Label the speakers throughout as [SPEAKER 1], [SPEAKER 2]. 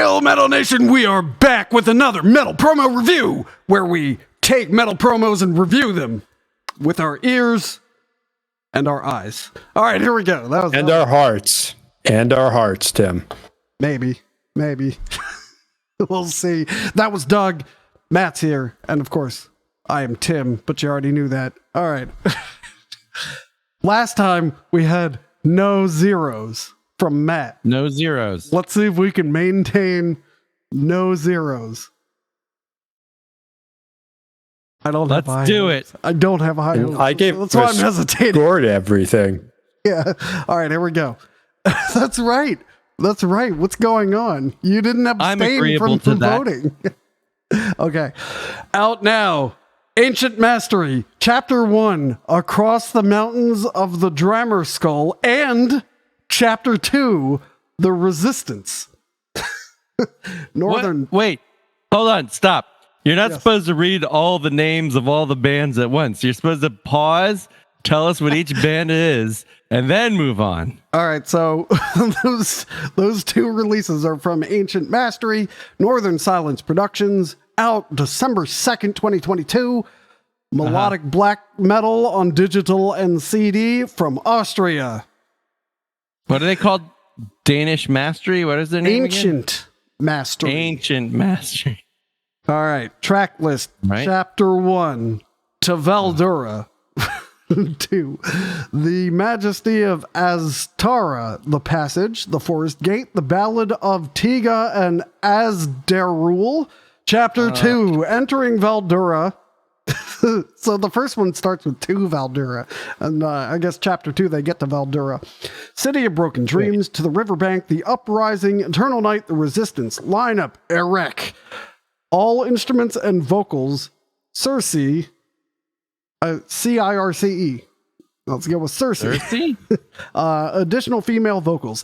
[SPEAKER 1] Hail Metal Nation, we are back with another metal promo review, where we take metal promos and review them with our ears and our eyes. All right, here we go.
[SPEAKER 2] Our hearts. And our hearts, Tim.
[SPEAKER 1] Maybe. We'll see. That was Doug. Matt's here. And of course, I am Tim, but you already knew that. All right. Last time we had no zeros from Matt.
[SPEAKER 3] No zeros.
[SPEAKER 1] Let's see if we can maintain no zeros.
[SPEAKER 3] Let's do it.
[SPEAKER 1] I don't have a high hopes.
[SPEAKER 2] I gave
[SPEAKER 1] That's why I'm hesitating.
[SPEAKER 2] Scored everything.
[SPEAKER 1] Yeah. All right, here we go. That's right. What's going on? You didn't abstain from voting. Okay. Out now. Ancient Mastery, Chapter 1, Across the Mountains of the Drammer Skull, and Chapter 2, The Resistance. Northern.
[SPEAKER 3] What? Wait, hold on, stop. You're not supposed to read all the names of all the bands at once. You're supposed to pause, tell us what each band is, and then move on.
[SPEAKER 1] All right, so those two releases are from Ancient Mastery, Northern Silence Productions, out December 2nd, 2022. Melodic black metal on digital and CD from Austria.
[SPEAKER 3] What are they called? Danish Mastery? What is their name
[SPEAKER 1] Ancient Mastery.
[SPEAKER 3] Ancient Mastery.
[SPEAKER 1] All right, track list.
[SPEAKER 3] Right.
[SPEAKER 1] Chapter 1, To Valdura. 2, The Majesty of Aztara, The Passage, The Forest Gate, The Ballad of Tiga and Azderul. Chapter 2, Entering Valdura. So the first one starts with 2 Valdura, and I guess chapter 2 they get to Valdura. City of Broken Dreams, To the Riverbank, The Uprising, Eternal Night, The Resistance. Lineup, Erec. All instruments and vocals, Circe, C-I-R-C-E. Let's go with Circe. Additional female vocals.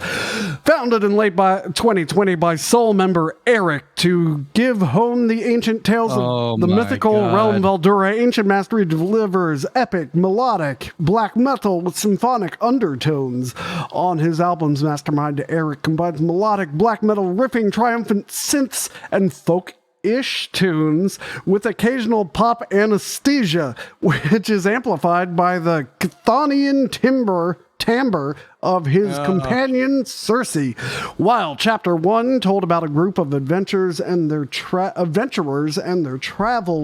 [SPEAKER 1] Founded in late 2020 by Soul member Eric to give home the ancient tales of the mythical realm Valdura, Ancient Mastery delivers epic, melodic, black metal with symphonic undertones. On his albums, Mastermind Eric combines melodic black metal riffing, triumphant synths, and folk-ish tunes with occasional pop anesthesia, which is amplified by the Chthonian timbre of his companion Circe. While Chapter 1 told about a group of adventurers and their travel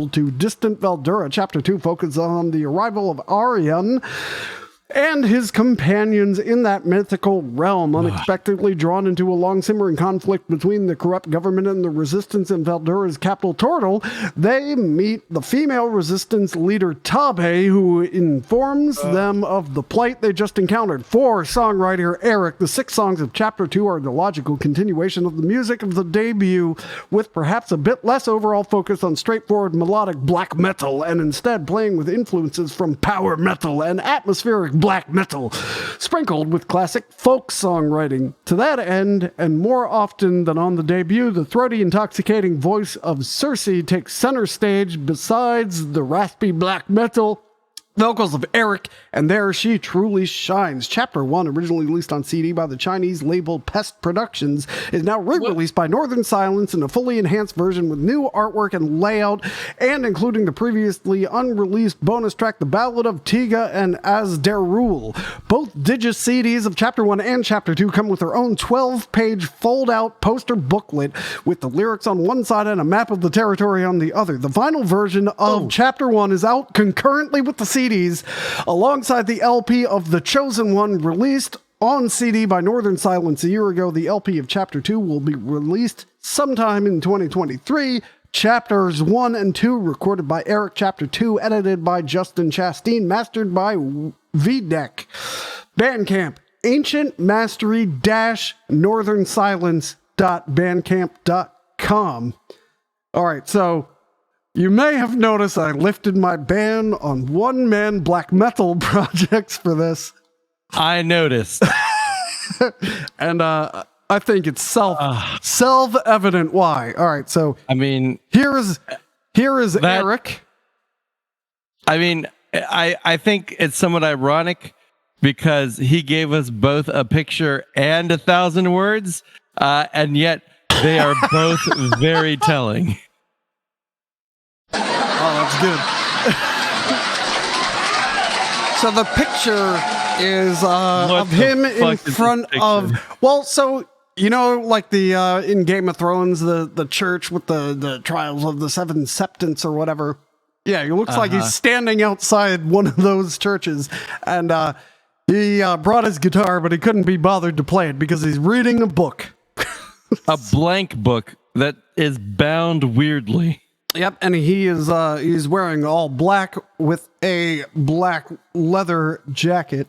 [SPEAKER 1] to distant Valdura, Chapter 2 focuses on the arrival of Arion and his companions in that mythical realm, unexpectedly drawn into a long-simmering conflict between the corrupt government and the resistance in Valdura's capital, Tortle. They meet the female resistance leader, Tabe, who informs them of the plight they just encountered. For songwriter Eric, the 6 songs of Chapter 2 are the logical continuation of the music of the debut, with perhaps a bit less overall focus on straightforward melodic black metal, and instead playing with influences from power metal and atmospheric black metal, sprinkled with classic folk songwriting. To that end, and more often than on the debut, the throaty, intoxicating voice of Circe takes center stage besides the raspy black metal vocals of Eric, and there she truly shines. Chapter 1, originally released on CD by the Chinese label Pest Productions, is now re-released by Northern Silence in a fully enhanced version with new artwork and layout, and including the previously unreleased bonus track, The Ballad of Tiga and Azderul. Both Digis CDs of Chapter 1 and Chapter 2 come with their own 12-page fold-out poster booklet with the lyrics on one side and a map of the territory on the other. The final version of Chapter 1 is out concurrently with the CDs, alongside the LP of The Chosen One, released on CD by Northern Silence a year ago. The LP of Chapter 2 will be released sometime in 2023. Chapters 1 and 2 recorded by Eric. Chapter 2 edited by Justin Chastain. Mastered by VDEC. Bandcamp, ancientmastery-northernsilence.bandcamp.com. All right, so you may have noticed I lifted my ban on one-man black metal projects for this.
[SPEAKER 3] I noticed.
[SPEAKER 1] And I think it's self-evident why. All right, so
[SPEAKER 3] I mean,
[SPEAKER 1] here is Eric.
[SPEAKER 3] I mean, I think it's somewhat ironic because he gave us both a picture and 1,000 words, and yet They are both very telling.
[SPEAKER 1] Oh, that's good. So the picture is of him in front of. Well, so you know, like the in Game of Thrones, the church with the trials of the seven septants or whatever. Yeah, he looks like he's standing outside one of those churches, and he brought his guitar, but he couldn't be bothered to play it because he's reading a book.
[SPEAKER 3] A blank book that is bound weirdly.
[SPEAKER 1] Yep, and he is he's wearing all black with a black leather jacket.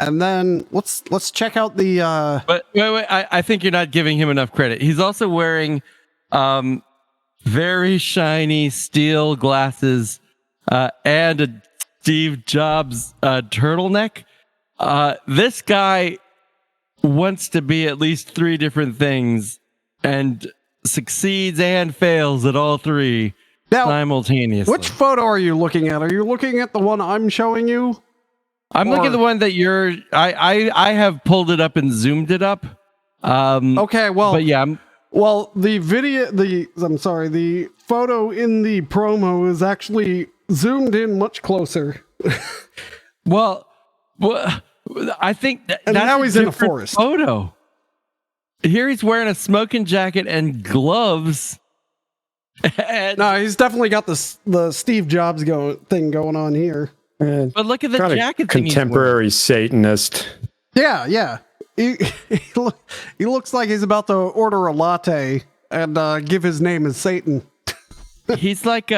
[SPEAKER 1] And then let's check out the
[SPEAKER 3] But wait, I think you're not giving him enough credit. He's also wearing very shiny steel glasses and a Steve Jobs turtleneck. This guy wants to be at least three different things and succeeds and fails at all three simultaneously.
[SPEAKER 1] Which photo are you looking at? Are you looking at the one I'm showing you?
[SPEAKER 3] I'm looking at the one that you're. I have pulled it up and zoomed it up.
[SPEAKER 1] Okay, well,
[SPEAKER 3] but yeah.
[SPEAKER 1] Well, the photo in the promo is actually zoomed in much closer.
[SPEAKER 3] well, I think that's
[SPEAKER 1] now he's in a forest.
[SPEAKER 3] Photo. Here he's wearing a smoking jacket and gloves.
[SPEAKER 1] No, he's definitely got the Steve Jobs thing going on here.
[SPEAKER 3] But look at the jacket thing.
[SPEAKER 2] Contemporary Satanist.
[SPEAKER 1] Yeah. He looks like he's about to order a latte and give his name as Satan.
[SPEAKER 3] He's like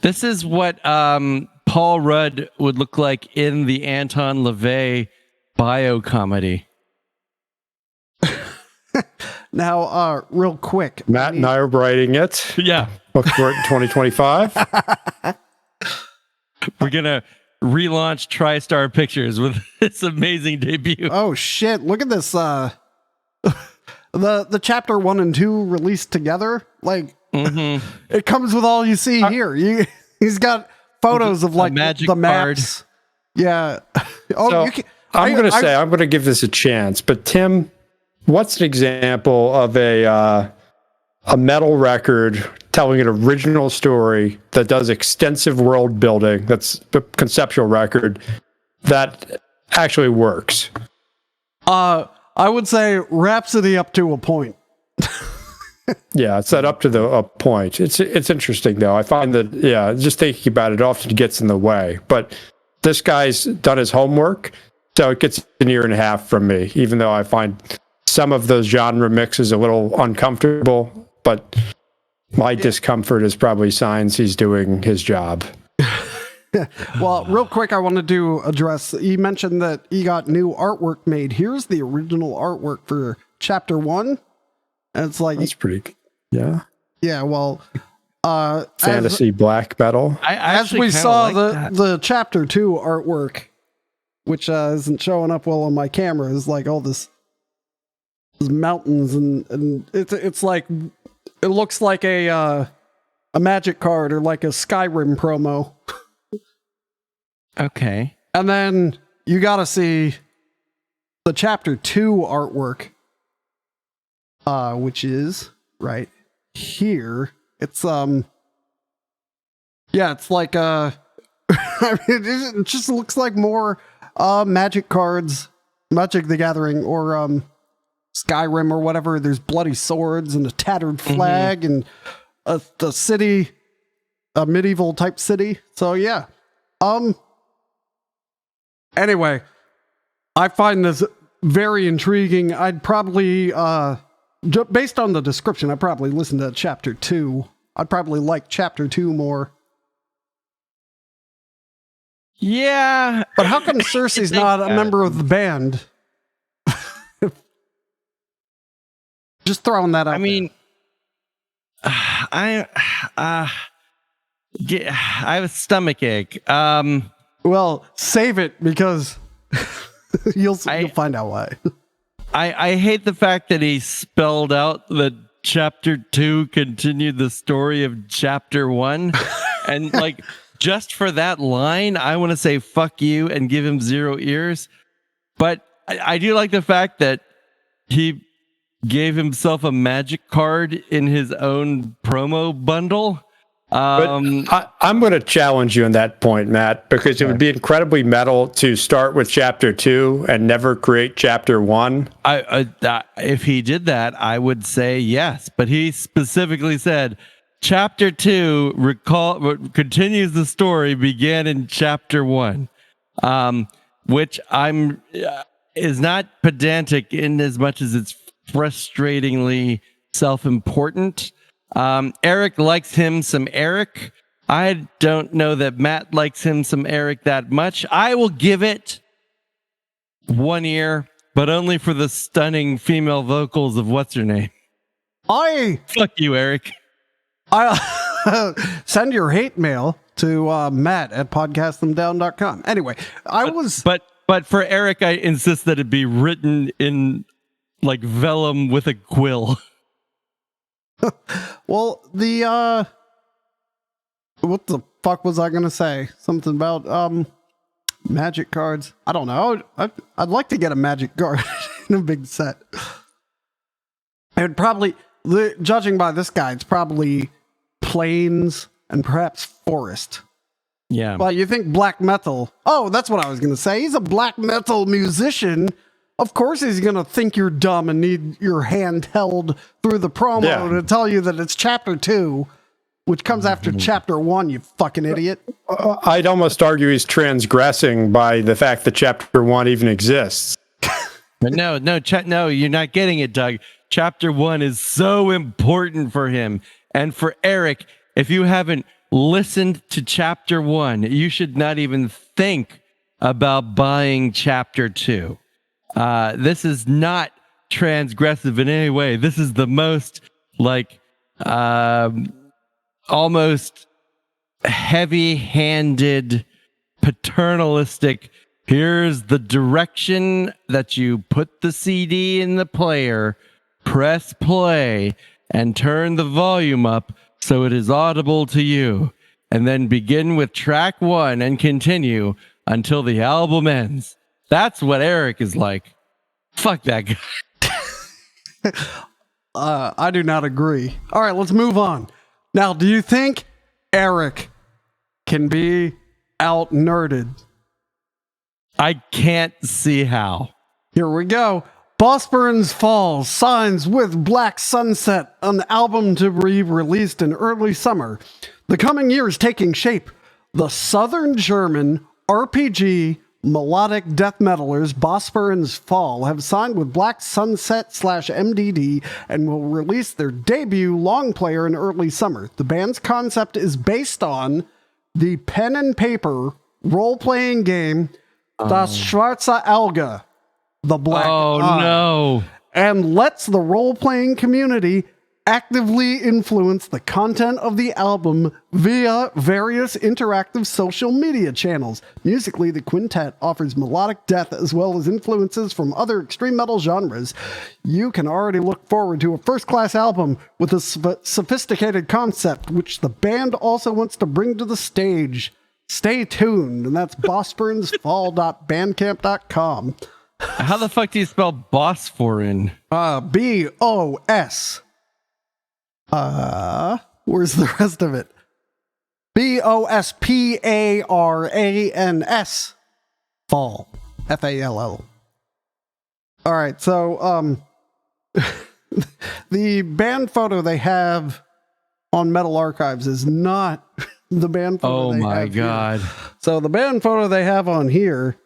[SPEAKER 3] this is what Paul Rudd would look like in the Anton LaVey bio comedy.
[SPEAKER 1] Now, real quick,
[SPEAKER 2] Matt and I are writing it.
[SPEAKER 3] Yeah.
[SPEAKER 2] Look for it in 2025.
[SPEAKER 3] We're gonna relaunch TriStar Pictures with this amazing debut.
[SPEAKER 1] Oh shit! Look at this. The chapter 1 and 2 released together. Like it comes with all you see here. He's got photos of like the maps. Card. Yeah. Oh,
[SPEAKER 2] so, I'm going to give this a chance. But Tim, what's an example of a metal record telling an original story that does extensive world building, that's a conceptual record, that actually works?
[SPEAKER 1] I would say Rhapsody up to a point.
[SPEAKER 2] Yeah, it's that up to a point. It's interesting, though. I find that, just thinking about it often gets in the way. But this guy's done his homework, so it gets an ear and a half from me, even though I find some of those genre mixes a little uncomfortable. But my discomfort is probably signs he's doing his job.
[SPEAKER 1] Well, real quick, I wanted to address, you mentioned that he got new artwork made. Here's the original artwork for chapter 1. And it's like...
[SPEAKER 2] That's pretty... Yeah.
[SPEAKER 1] Yeah, well...
[SPEAKER 2] fantasy black metal.
[SPEAKER 1] As we saw the chapter 2 artwork, which isn't showing up well on my camera, is like all this mountains and it's like... It looks like a magic card or like a Skyrim promo.
[SPEAKER 3] Okay.
[SPEAKER 1] And then you got to see the chapter 2 artwork, which is right here. It's it's like I mean, it just looks like more magic cards, Magic the Gathering or Skyrim or whatever. There's bloody swords and a tattered flag and a city, a medieval type city. So yeah. Anyway, I find this very intriguing. I'd probably, based on the description, I'd probably listen to chapter 2. I'd probably like chapter 2 more.
[SPEAKER 3] Yeah.
[SPEAKER 1] But how come Cersei's not a member of the band? Just throwing that out.
[SPEAKER 3] I mean, I have a stomach ache.
[SPEAKER 1] Well, save it because you'll find out why.
[SPEAKER 3] I hate the fact that he spelled out that chapter 2 continued the story of chapter 1. And like, just for that line, I want to say fuck you and give him 0 ears. But I do like the fact that he gave himself a magic card in his own promo bundle.
[SPEAKER 2] I'm going to challenge you on that point, Matt, because it would be incredibly metal to start with Chapter 2 and never create Chapter 1.
[SPEAKER 3] If he did that, I would say yes. But he specifically said, Chapter 2 continues the story began in Chapter 1, which is not pedantic in as much as it's frustratingly self-important. Eric likes him some Eric. I don't know that Matt likes him some Eric that much. I will give it 1 year, but only for the stunning female vocals of what's her name. Fuck you, Eric.
[SPEAKER 1] Send your hate mail to Matt at podcastthemdown.com. Anyway, But
[SPEAKER 3] for Eric, I insist that it be written in like vellum with a quill.
[SPEAKER 1] Well, what the fuck was I gonna say? Something about magic cards. I don't know. I'd like to get a magic card in a big set. It would probably, judging by this guy, it's probably plains and perhaps forest.
[SPEAKER 3] Yeah.
[SPEAKER 1] Well, you think black metal. Oh, that's what I was gonna say. He's a black metal musician. Of course he's going to think you're dumb and need your hand held through the promo to tell you that it's Chapter 2, which comes after Chapter 1, you fucking idiot.
[SPEAKER 2] I'd almost argue he's transgressing by the fact that Chapter 1 even exists.
[SPEAKER 3] But no, you're not getting it, Doug. Chapter 1 is so important for him. And for Eric, if you haven't listened to Chapter 1, you should not even think about buying Chapter 2. This is not transgressive in any way. This is the most almost heavy-handed, paternalistic. Here's the direction that you put the CD in the player, press play, and turn the volume up so it is audible to you. And then begin with track 1 and continue until the album ends. That's what Eric is like. Fuck that guy.
[SPEAKER 1] I do not agree. All right, let's move on. Now, do you think Eric can be out-nerded?
[SPEAKER 3] I can't see how.
[SPEAKER 1] Here we go. BOSPARANS Falls signs with Black Sunset, an album to be released in early summer. The coming year is taking shape. The Southern German RPG melodic death metalers BOSPARANS Fall have signed with Black Sunset /MDD and will release their debut long player in early summer. The band's concept is based on the pen and paper role-playing game Das Schwarze Auge, the Black Eye,
[SPEAKER 3] no,
[SPEAKER 1] and lets the role-playing community actively influence the content of the album via various interactive social media channels. Musically, the quintet offers melodic death as well as influences from other extreme metal genres. You can already look forward to a first-class album with a sophisticated concept, which the band also wants to bring to the stage. Stay tuned, and that's bosparansfall.bandcamp.com.
[SPEAKER 3] How the fuck do you spell Bosforan?
[SPEAKER 1] B-O-S. Where's the rest of it? B-O-S-P-A-R-A-N-S. Fall. F-A-L-L. All right, so, the band photo they have on Metal Archives is not the band photo they have. Oh my God. Here. So the band photo they have on here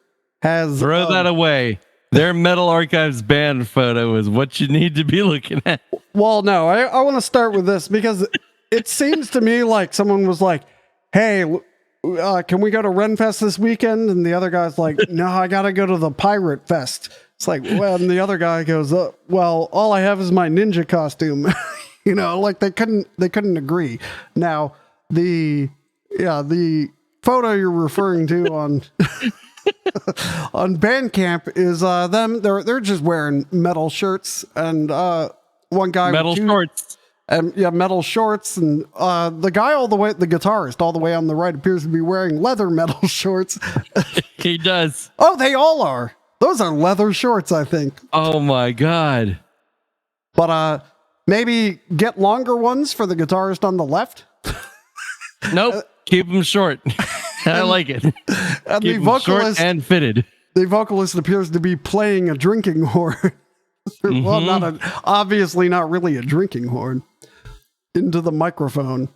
[SPEAKER 1] has...
[SPEAKER 3] Throw that away. Their Metal Archives band photo is what you need to be looking at.
[SPEAKER 1] Well, no, I want to start with this because it seems to me like someone was like, hey, can we go to Renfest this weekend? And the other guy's like, no, I got to go to the Pirate Fest. It's like, well, and the other guy goes, well, all I have is my ninja costume. You know, like they couldn't agree. Now, the photo you're referring to on... on Bandcamp is them. They're just wearing metal shirts and one guy
[SPEAKER 3] shorts
[SPEAKER 1] and metal shorts and the guy the guitarist all the way on the right appears to be wearing leather metal shorts.
[SPEAKER 3] He does.
[SPEAKER 1] Oh, they all are. Those are leather shorts, I think.
[SPEAKER 3] Oh my God.
[SPEAKER 1] But maybe get longer ones for the guitarist on the left.
[SPEAKER 3] Nope. Keep them short. I like it.
[SPEAKER 1] And
[SPEAKER 3] Keep
[SPEAKER 1] the
[SPEAKER 3] 'em
[SPEAKER 1] vocalist
[SPEAKER 3] short and fitted.
[SPEAKER 1] The vocalist appears to be playing a drinking horn. Well, obviously not really a drinking horn. Into the microphone.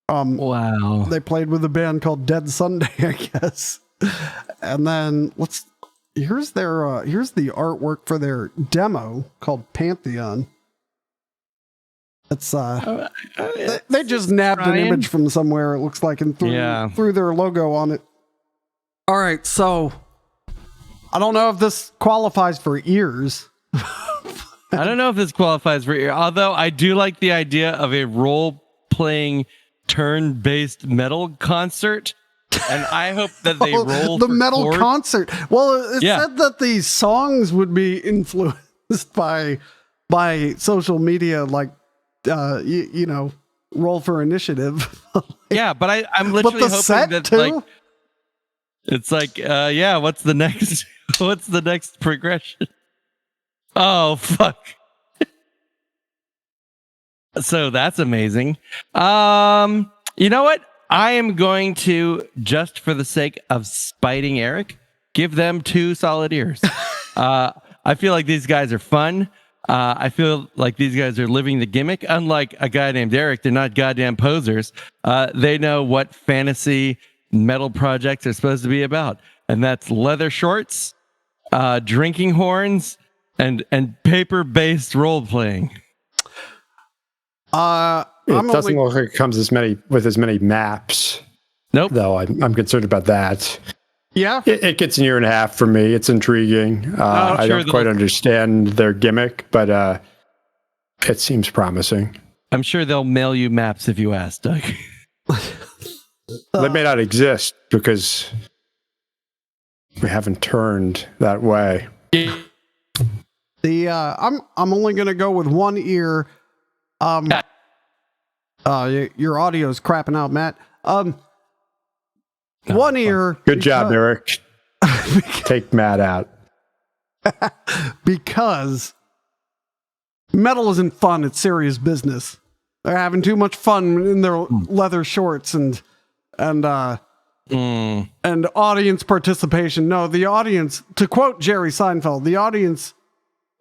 [SPEAKER 3] Wow.
[SPEAKER 1] They played with a band called Dead Sunday, I guess. And then here's the artwork for their demo called Pantheon. It's they just nabbed an image from somewhere, it looks like, and threw their logo on it. All right, so I don't know if this qualifies for ears.
[SPEAKER 3] I don't know if this qualifies for ear, although I do like the idea of a role-playing turn-based metal concert, and I hope that they roll
[SPEAKER 1] the
[SPEAKER 3] for
[SPEAKER 1] metal
[SPEAKER 3] chords.
[SPEAKER 1] concert. Well, it said that the songs would be influenced by social media, like roll for initiative.
[SPEAKER 3] Yeah, but I'm literally
[SPEAKER 1] the
[SPEAKER 3] hoping
[SPEAKER 1] set
[SPEAKER 3] that
[SPEAKER 1] too?
[SPEAKER 3] like it's like what's the next progression? Oh fuck. So that's amazing. You know what? I am going to, just for the sake of spiting Eric, give them 2 solid ears. I feel like these guys are fun. I feel like these guys are living the gimmick. Unlike a guy named Eric, they're not goddamn posers. They know what fantasy metal projects are supposed to be about. And that's leather shorts, drinking horns, and paper-based role-playing.
[SPEAKER 2] It doesn't look like it comes with as many maps.
[SPEAKER 3] Nope.
[SPEAKER 2] Though I'm concerned about that.
[SPEAKER 1] Yeah.
[SPEAKER 2] It gets an ear and a half for me. It's intriguing. I don't quite understand their gimmick, but it seems promising.
[SPEAKER 3] I'm sure they'll mail you maps if you ask, Doug.
[SPEAKER 2] They may not exist because we haven't turned that way.
[SPEAKER 1] I'm only gonna go with one ear. Your audio's crapping out, Matt. One ear.
[SPEAKER 2] Good job, Eric. Take Matt out.
[SPEAKER 1] Because metal isn't fun, it's serious business. They're having too much fun in their leather shorts and audience participation. No, the audience, to quote Jerry Seinfeld, the audience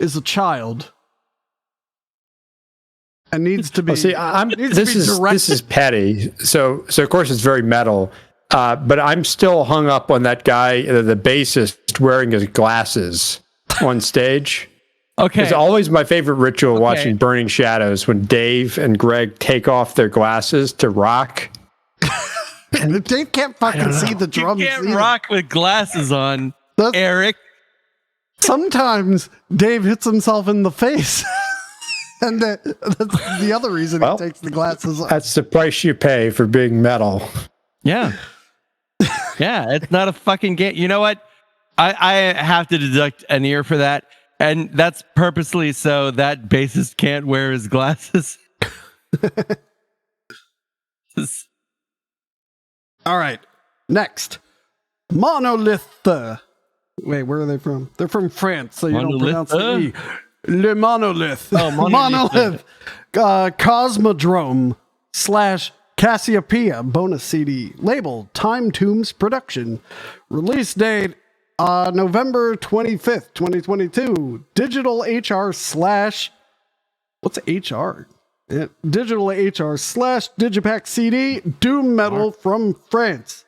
[SPEAKER 1] is a child. And needs to be.
[SPEAKER 2] Well, see, this is petty. So of course it's very metal. But I'm still hung up on that guy, the bassist, wearing his glasses on stage.
[SPEAKER 3] Okay.
[SPEAKER 2] It's always my favorite ritual watching Burning Shadows when Dave and Greg take off their glasses to rock.
[SPEAKER 1] And Dave can't fucking see the drums.
[SPEAKER 3] You can't rock with glasses on, Eric.
[SPEAKER 1] Sometimes Dave hits himself in the face. And that's the other reason he takes the glasses off.
[SPEAKER 2] That's the price you pay for being metal.
[SPEAKER 3] Yeah. Yeah, it's not a fucking game. You know what? I have to deduct an ear for that. And that's purposely so that bassist can't wear his glasses.
[SPEAKER 1] All right. Next. Monolithe. Wait, where are they from? They're from France, so you don't pronounce the E. Le Monolith.
[SPEAKER 3] Oh,
[SPEAKER 1] Monolith. Cosmodrome / Cassiopeia bonus CD. Label Time Tombs Production. Release date November 25th, 2022. Digital HR / what's HR? Digital HR / Digipack CD. Doom metal from France.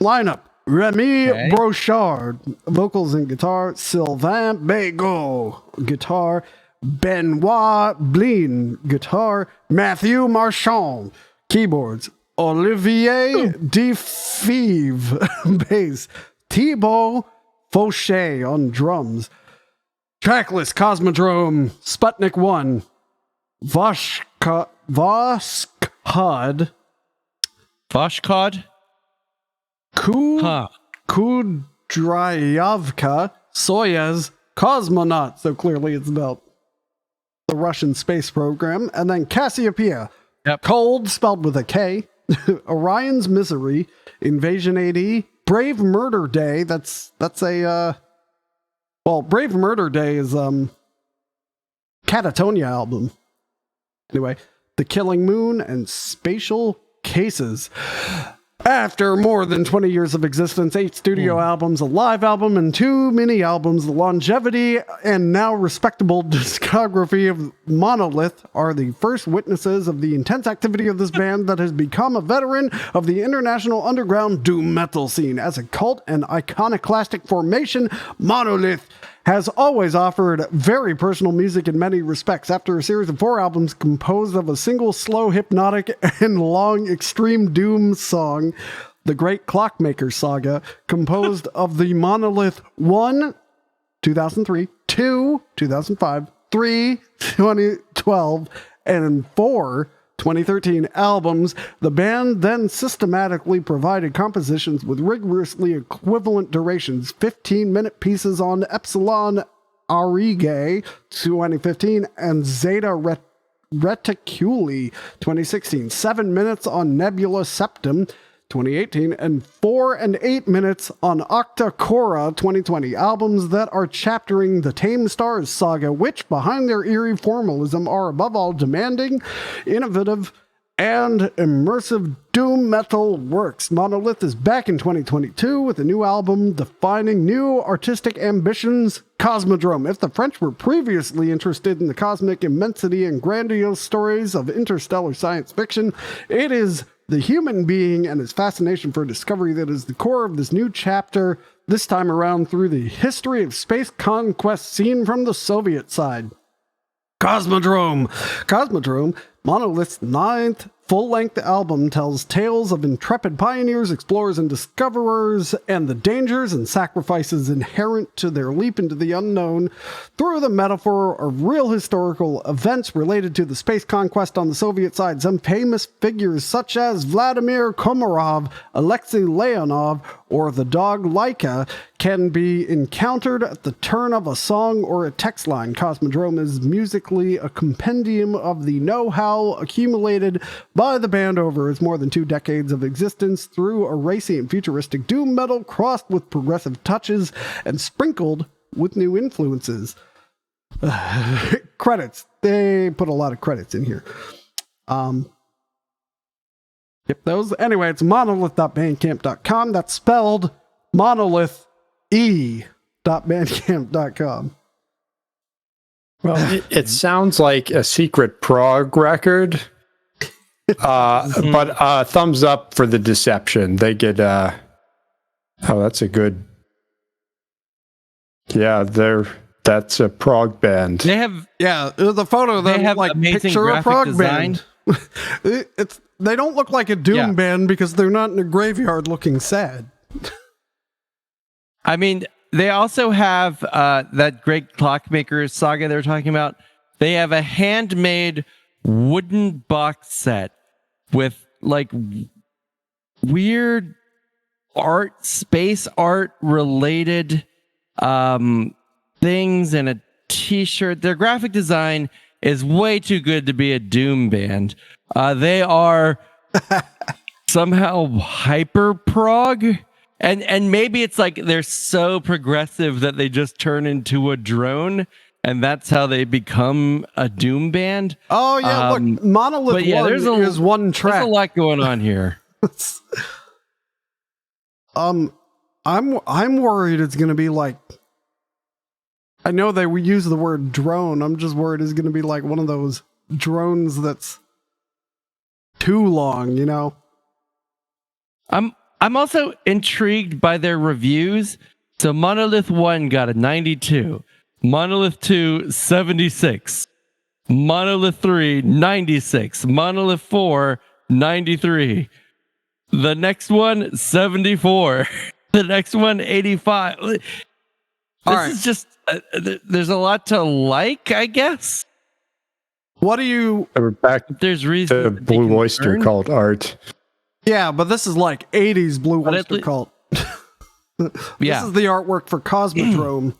[SPEAKER 1] Lineup. Remy Brochard, vocals and guitar. Sylvain Begot, guitar. Benoit Blin, guitar. Matthew Marchand, keyboards. Olivier Defeve, bass. Thibaut Fauché on drums. Tracklist Cosmodrome, Sputnik 1. Voskod. Kudryavka, Soyuz, Cosmonaut. So clearly it's about the Russian space program. And then Cassiopeia.
[SPEAKER 3] Yep.
[SPEAKER 1] Cold, spelled with a K. Orion's Misery. Invasion AD. Brave Murder Day. That's a... Brave Murder Day is... Catatonia album. Anyway, The Killing Moon and Spatial Cases. After more than 20 years of existence, 8 studio albums, a live album, and 2 mini albums, the longevity and now respectable discography of Monolith are the first witnesses of the intense activity of this band that has become a veteran of the international underground doom metal scene. As a cult and iconoclastic formation, Monolith has always offered very personal music in many respects. After a series of 4 albums composed of a single slow, hypnotic, and long extreme doom song, The Great Clockmaker Saga, composed of the Monolith 1, 2003, 2, 2005, 3, 2012, and 4, 2013 albums, the band then systematically provided compositions with rigorously equivalent durations, 15-minute pieces on Epsilon Aurigae, 2015, and Zeta Reticuli, 2016, 7 minutes on Nebula Septum, 2018, and 4 and 8 minutes on Octa Cora, 2020. Albums that are chaptering the Tame Stars saga, which, behind their eerie formalism, are above all demanding, innovative, and immersive doom metal works. Monolith is back in 2022 with a new album defining new artistic ambitions, Cosmodrome. If the French were previously interested in the cosmic immensity and grandiose stories of interstellar science fiction, it is the human being and his fascination for discovery that is the core of this new chapter, this time around through the history of space conquest seen from the Soviet side. Cosmodrome. Cosmodrome, Monolith's 9th full-length album, tells tales of intrepid pioneers, explorers, and discoverers, and the dangers and sacrifices inherent to their leap into the unknown through the metaphor of real historical events related to the space conquest on the Soviet side. Some famous figures such as Vladimir Komarov, Alexei Leonov, or the dog Laika can be encountered at the turn of a song or a text line. Cosmodrome is musically a compendium of the know-how accumulated by the band over its more than 2 decades of existence through a racy and futuristic doom metal crossed with progressive touches and sprinkled with new influences. Credits. They put a lot of credits in here. Yep, those. Anyway, it's monolith.bandcamp.com. That's spelled monolith.bandcamp.com.
[SPEAKER 2] Well, it sounds like a secret prog record. But thumbs up for the deception. They get that's a good. Yeah, that's a prog band.
[SPEAKER 3] They have
[SPEAKER 1] the photo of them
[SPEAKER 3] have
[SPEAKER 1] like
[SPEAKER 3] amazing
[SPEAKER 1] picture a
[SPEAKER 3] graphic
[SPEAKER 1] prog
[SPEAKER 3] design.
[SPEAKER 1] band. They don't look like a doom band because they're not in a graveyard looking sad.
[SPEAKER 3] I mean, they also have that Great Clockmaker Saga they were talking about. They have a handmade wooden box set with like weird art, space art related things and a t-shirt. Their graphic design is way too good to be a doom band. They are somehow hyper prog. And maybe it's like they're so progressive that they just turn into a drone, and that's how they become a doom band.
[SPEAKER 1] Oh yeah, look, Monolith is one track.
[SPEAKER 3] There's a lot going on here.
[SPEAKER 1] I'm worried it's gonna be like. I know they use the word drone. I'm just worried it's gonna be like one of those drones that's too long, you know.
[SPEAKER 3] I'm also intrigued by their reviews. So Monolith 1 got a 92. Monolith 2, 76. Monolith 3, 96. Monolith 4, 93. The next one, 74. The next one, 85. This is just, there's a lot to like, I guess.
[SPEAKER 1] What do you...
[SPEAKER 2] We're back
[SPEAKER 3] There's reason
[SPEAKER 2] to Blue Oyster called art.
[SPEAKER 1] Yeah, but this is like 80s Blue Oyster Cult. This is the artwork for Cosmodrome.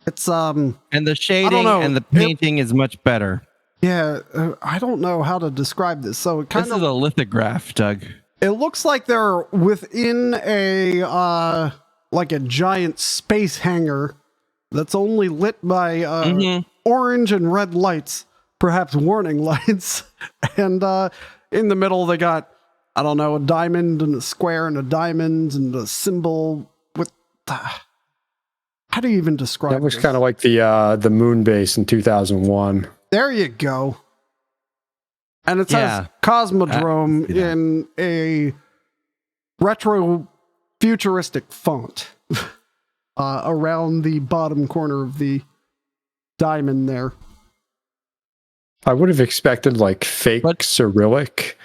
[SPEAKER 1] It's
[SPEAKER 3] and the shading and the painting is much better.
[SPEAKER 1] Yeah, I don't know how to describe this. So it
[SPEAKER 3] This is a lithograph, Doug.
[SPEAKER 1] It looks like they're within a like a giant space hangar that's only lit by orange and red lights, perhaps warning lights. And in the middle, they got, I don't know, a diamond and a square and a diamond and a symbol with... how do you even describe
[SPEAKER 2] That looks
[SPEAKER 1] this?
[SPEAKER 2] kind of like the moon base in 2001.
[SPEAKER 1] There you go. And it says Cosmodrome in a retro futuristic font around the bottom corner of the diamond there.
[SPEAKER 2] I would have expected like fake Cyrillic.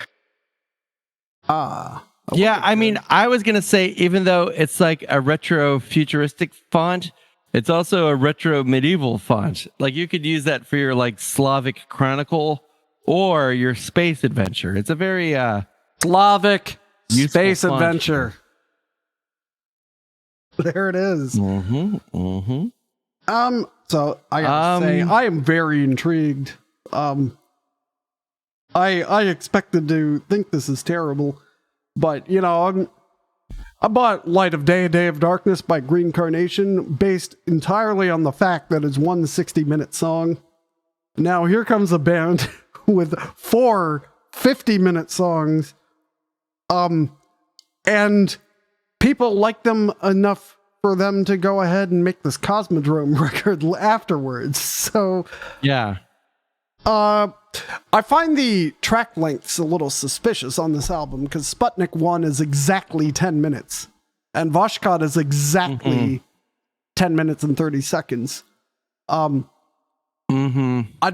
[SPEAKER 3] Yeah, I mean, I was going to say, even though it's like a retro futuristic font, it's also a retro medieval font. Like you could use that for your like Slavic Chronicle or your space adventure. It's a very
[SPEAKER 1] Slavic space
[SPEAKER 3] font.
[SPEAKER 1] adventure. There it is. So I gotta say, I am very intrigued. I expected to think this is terrible, but you know, I bought Light of Day, Day of Darkness by Green Carnation based entirely on the fact that it's one 60-minute song. Now here comes a band with 4 50-minute songs. And people like them enough for them to go ahead and make this Cosmodrome record afterwards. So
[SPEAKER 3] yeah.
[SPEAKER 1] I find the track lengths a little suspicious on this album because Sputnik 1 is exactly 10 minutes and Voshkot is exactly 10 minutes and 30 seconds. I'd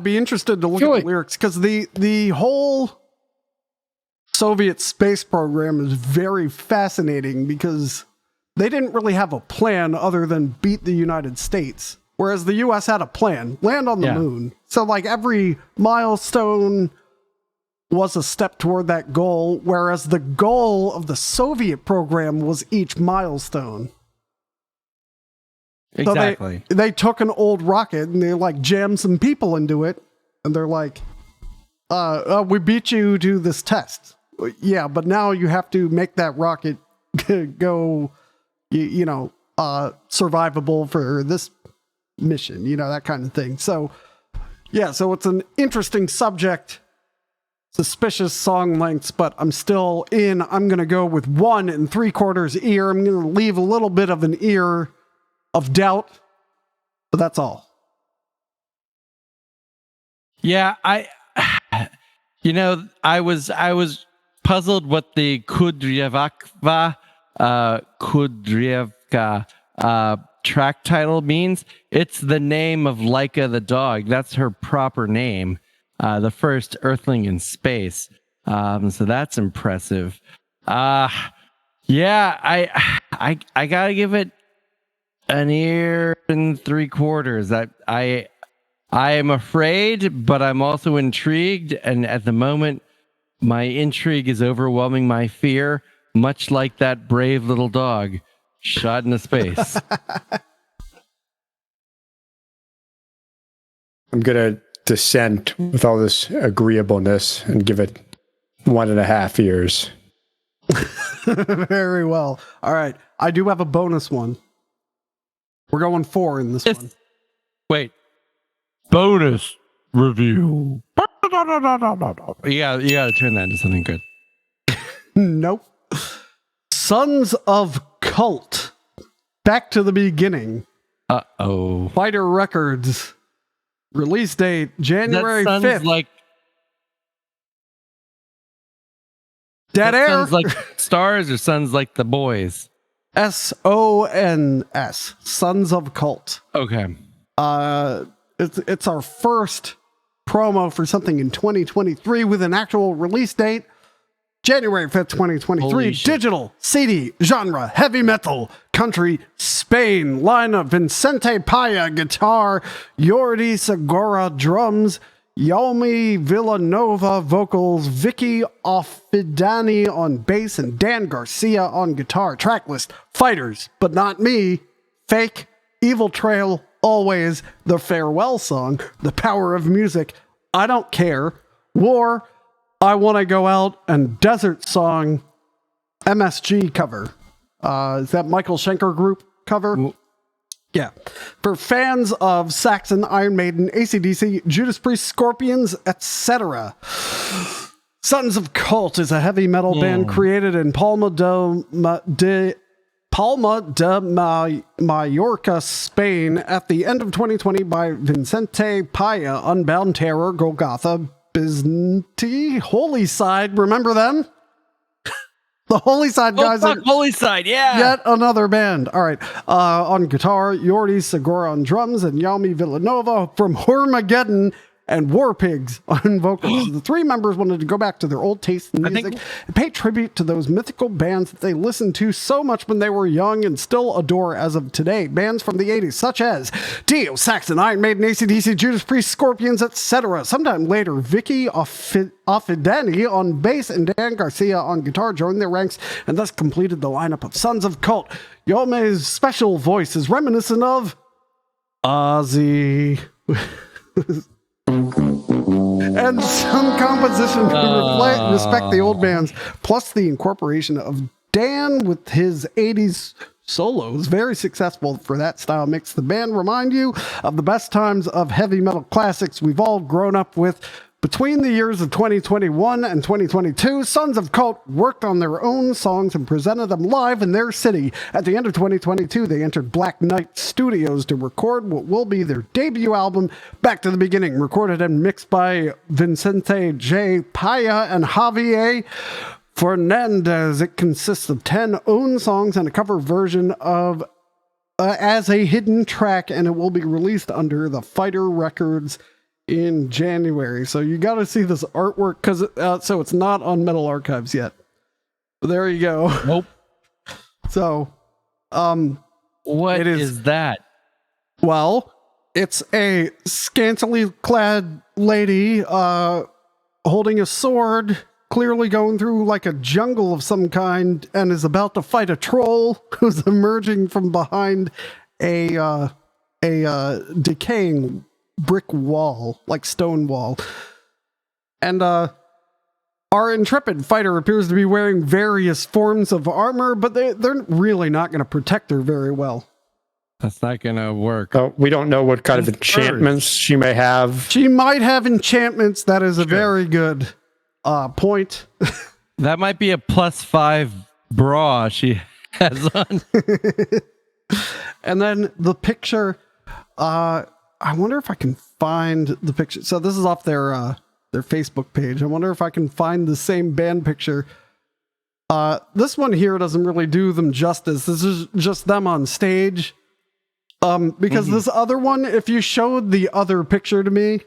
[SPEAKER 1] be interested to look at the lyrics because the whole Soviet space program is very fascinating because they didn't really have a plan other than beat the United States. Whereas the US had a plan, land on the moon. So like every milestone was a step toward that goal, whereas the goal of the Soviet program was each milestone.
[SPEAKER 3] Exactly.
[SPEAKER 1] So they took an old rocket and they like jammed some people into it. And they're like, we beat you to this test. Yeah, but now you have to make that rocket go, survivable for this mission, that kind of thing. So yeah, so it's an interesting subject, suspicious song lengths, but I'm still in. I'm going to go with 1 3/4 ear. I'm going to leave a little bit of an ear of doubt, but that's all.
[SPEAKER 3] Yeah, I was puzzled what the Kudryevka track title means. It's the name of Laika the dog. That's her proper name. The first Earthling in space. So that's impressive. Yeah, I gotta give it an ear and 3/4. I am afraid, but I'm also intrigued. And at the moment, my intrigue is overwhelming my fear, much like that brave little dog shot into space.
[SPEAKER 2] I'm going to dissent with all this agreeableness and give it 1.5 ears.
[SPEAKER 1] Very well. All right. I do have a bonus one. We're going 4 in this one.
[SPEAKER 3] Wait. Bonus review. You gotta turn that into something good.
[SPEAKER 1] Nope. Sons of Cult. Back to the beginning.
[SPEAKER 3] Uh-oh.
[SPEAKER 1] Fighter Records. Release date January 5th.
[SPEAKER 3] Like
[SPEAKER 1] Dead Air.
[SPEAKER 3] Sounds like Stars or Sons like the Boys?
[SPEAKER 1] SONS. Sons of Cult.
[SPEAKER 3] Okay.
[SPEAKER 1] It's our first promo for something in 2023 with an actual release date. January 5th, 2023. Digital, CD, genre, heavy metal, country, Spain. Line of Vincente Paya, guitar, Jordi Segura, drums, Yomi Villanova, vocals, Vicky Offidani on bass, and Dan Garcia on guitar. Tracklist, Fighters, But Not Me, Fake, Evil Trail, Always, The Farewell Song, The Power of Music, I Don't Care, War, I Want to Go Out, and Desert Song, MSG cover. Is that Michael Schenker Group cover? Yeah. For fans of Saxon, Iron Maiden, AC/DC, Judas Priest, Scorpions, etc. Sons of Cult is a heavy metal band created in Palma de Mallorca, Spain at the end of 2020 by Vicente Paya, Unbound Terror, Golgotha, Byzanti, Holy Side. Remember them? The Holy Side guys.
[SPEAKER 3] Holy Side, yeah.
[SPEAKER 1] Yet another band. All right. On guitar, Jordi Segura on drums, and Yami Villanova from Hormageddon and War Pigs on vocals. The three members wanted to go back to their old taste in music and pay tribute to those mythical bands that they listened to so much when they were young and still adore as of today. Bands from the 80s, such as Dio, Saxon, Iron Maiden, AC/DC, Judas Priest, Scorpions, etc. Sometime later, Vicky Affidani on bass and Dan Garcia on guitar joined their ranks and thus completed the lineup of Sons of Cult. Yome's special voice is reminiscent of Ozzy. And some composition to respect the old bands, plus the incorporation of Dan with his 80s solos, very successful for that style mix. The band remind you of the best times of heavy metal classics we've all grown up with. Between the years of 2021 and 2022, Sons of Cult worked on their own songs and presented them live in their city. At the end of 2022, they entered Black Knight Studios to record what will be their debut album, Back to the Beginning, recorded and mixed by Vicente J. Paya and Javier Fernandez. It consists of 10 own songs and a cover version of as a hidden track, and it will be released under the Fighter Records in January. So you got to see this artwork because so it's not on Metal Archives yet. There you go.
[SPEAKER 3] Nope.
[SPEAKER 1] So
[SPEAKER 3] what is that?
[SPEAKER 1] Well, it's a scantily clad lady holding a sword, clearly going through like a jungle of some kind, and is about to fight a troll who's emerging from behind a decaying brick wall, like stone wall. And our intrepid fighter appears to be wearing various forms of armor, but they're really not going to protect her very well.
[SPEAKER 3] That's not going to work.
[SPEAKER 2] We don't know what kind of enchantments she may have.
[SPEAKER 1] She might have enchantments. That is a very good point.
[SPEAKER 3] That might be a +5 bra she has on.
[SPEAKER 1] And then the picture, I wonder if I can find the picture. So this is off their Facebook page. I wonder if I can find the same band picture. This one here doesn't really do them justice. This is just them on stage. Because this other one, if you showed the other picture to me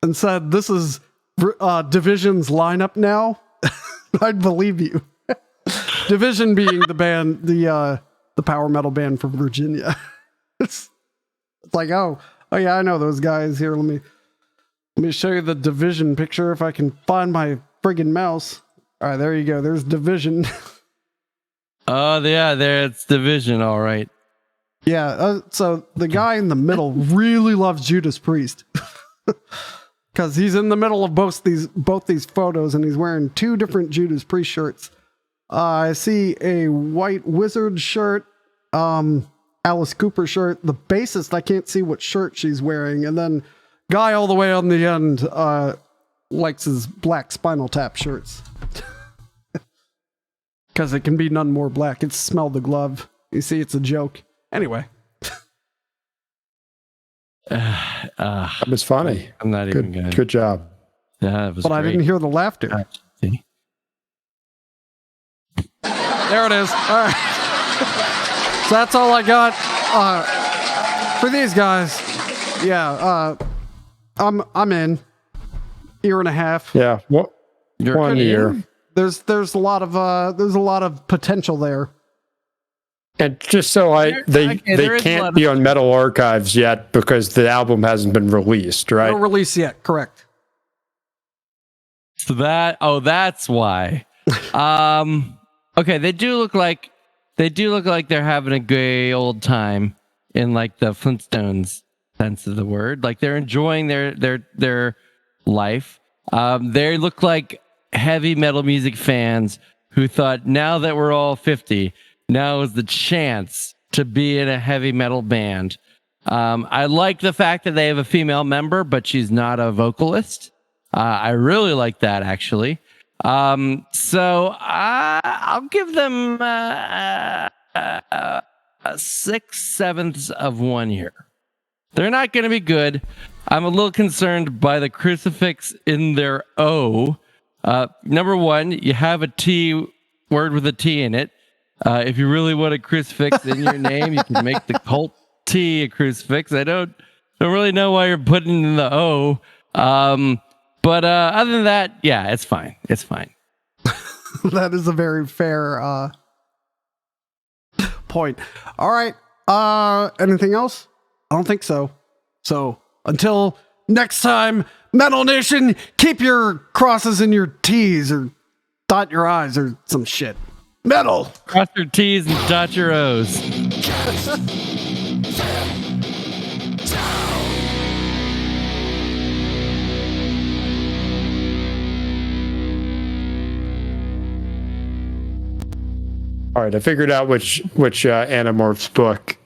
[SPEAKER 1] and said, this is Division's lineup now, I'd believe you. Division being the band, the power metal band from Virginia. It's like, oh yeah, I know those guys. Here, let me show you the Division picture if I can find my friggin' mouse. All right, there you go. There's Division.
[SPEAKER 3] Oh yeah, it's Division, all right.
[SPEAKER 1] Yeah, so the guy in the middle really loves Judas Priest because he's in the middle of both these photos, and he's wearing two different Judas Priest shirts. I see a White Wizard shirt. Alice Cooper shirt. The bassist, I can't see what shirt she's wearing. And then guy all the way on the end likes his black Spinal Tap shirts. Because it can be none more black. It's Smell the Glove. You see, it's a joke. Anyway.
[SPEAKER 2] That was funny.
[SPEAKER 3] I'm not even going to...
[SPEAKER 2] Good job.
[SPEAKER 3] Yeah, it was
[SPEAKER 1] But
[SPEAKER 3] great.
[SPEAKER 1] I didn't hear the laughter.
[SPEAKER 3] See?
[SPEAKER 1] There it is. All right. So that's all I got for these guys. Yeah, I'm in. Year and a half.
[SPEAKER 2] Yeah, what?
[SPEAKER 3] You're
[SPEAKER 2] 1 year.
[SPEAKER 1] There's a lot of potential there.
[SPEAKER 2] And just so they can't be on Metal Archives yet because the album hasn't been released, right?
[SPEAKER 1] No release yet, correct.
[SPEAKER 3] So that's why. Okay, they do look like they're having a gay old time in like the Flintstones sense of the word. Like they're enjoying their life. They look like heavy metal music fans who thought, now that we're all 50, now is the chance to be in a heavy metal band. I like the fact that they have a female member, but she's not a vocalist. I really like that, actually. So I'll give them 6/7 of 1 year. They're not going to be good. I'm a little concerned by the crucifix in their O. Number one, you have a T word with a T in it. If you really want a crucifix in your name, you can make the cult T a crucifix. I don't really know why you're putting in the O. But other than that, yeah, it's fine. It's fine.
[SPEAKER 1] That is a very fair point. All right. Anything else? I don't think so. So until next time, Metal Nation, keep your crosses in your T's or dot your I's or some shit. Metal!
[SPEAKER 3] Cross your T's and dot your O's.
[SPEAKER 2] All right, I figured out which Animorphs book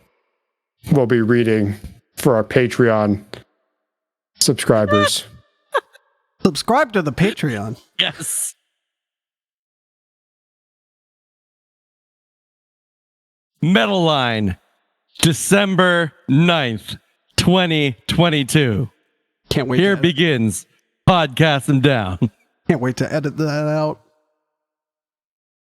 [SPEAKER 2] we'll be reading for our Patreon subscribers.
[SPEAKER 1] Subscribe to the Patreon.
[SPEAKER 3] Yes. Metal Line, December 9th, 2022.
[SPEAKER 1] Can't wait.
[SPEAKER 3] Here begins Podcast 'em Down.
[SPEAKER 1] Can't wait to edit that out.